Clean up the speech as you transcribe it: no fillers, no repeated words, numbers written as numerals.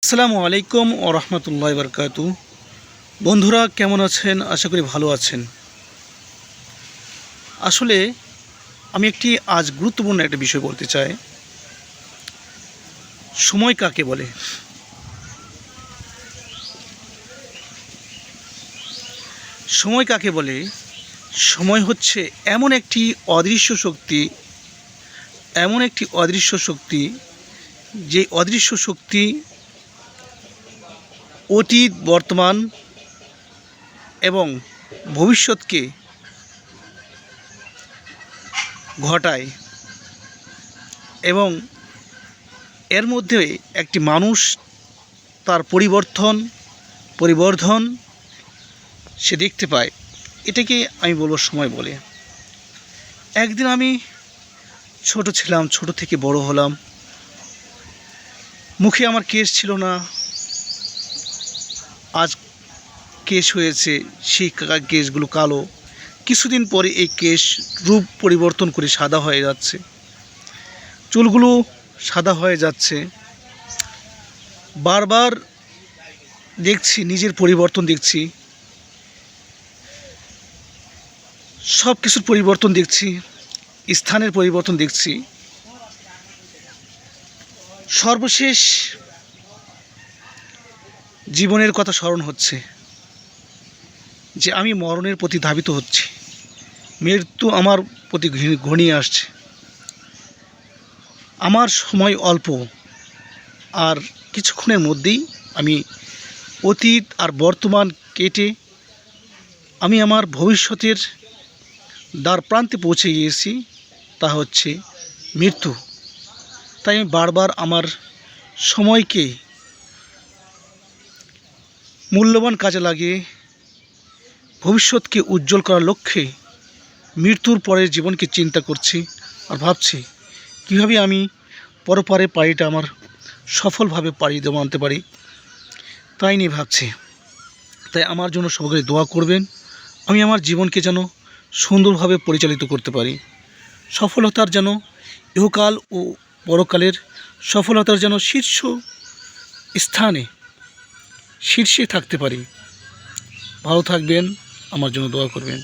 আসসালামু আলাইকুম ও রহমতুল্লাহি ওয়া বারাকাতুহু। বন্ধুরা কেমন আছেন? আশা করি ভালো আছেন। আসলে আমি আজ গুরুত্বপূর্ণ একটা বিষয় বলতে চাই। সময় কাকে বলে? সময় কাকে বলে? সময় হচ্ছে এমন একটি অদৃশ্য শক্তি যে অদৃশ্য শক্তি অতীত, বর্তমান এবং ভবিষ্যৎকে ঘটায় এবং এর মধ্যে একটি মানুষ তার পরিবর্ধন সে দেখতে পায়। এটাকে আমি বলবো সময় বলে। একদিন আমি ছোট ছিলাম, ছোট থেকে বড় হলাম। মুখে আমার কেশ ছিল না, আজ কেশ হয়েছে। সেই কেশগুলো কালো। কিছুদিন পরে এই কেশ রূপ পরিবর্তন করে সাদা হয়ে যাচ্ছে, চুলগুলো সাদা হয়ে যাচ্ছে। বারবার দেখছি নিজের পরিবর্তন, দেখছি সব কিছুর পরিবর্তন, দেখছি স্থানের পরিবর্তন, দেখছি সর্বশেষ জীবনের কথা স্মরণ হচ্ছে যে আমি মরণের প্রতি ধাবিত হচ্ছি। মৃত্যু আমার প্রতি ঘনিয়ে আসছে। আমার সময় অল্প, আর কিছুক্ষণের মধ্যেই আমি অতীত আর বর্তমান কেটে আমি আমার ভবিষ্যতের দ্বার প্রান্তে পৌঁছে গিয়েছি, তা হচ্ছে মৃত্যু। তাই আমি বারবার আমার সময়কে মূল্যবান কাজে লাগিয়ে ভবিষ্যৎকে উজ্জ্বল করার লক্ষ্যে মৃত্যুর পরের জীবনকে চিন্তা করছি আর ভাবছি কীভাবে আমি পরপারে পাড়িটা আমার সফলভাবে পাড়ি দেওয়া আনতে পারি, তাই নিয়ে ভাবছি। তাই আমার জন্য সকলে দোয়া করবেন, আমি আমার জীবনকে যেন সুন্দরভাবে পরিচালিত করতে পারি। সফলতার যেন ইহকাল ও পরকালের সফলতার যেন শীর্ষে থাকতে পারি। ভালো থাকবেন, আমার জন্য দোয়া করবেন।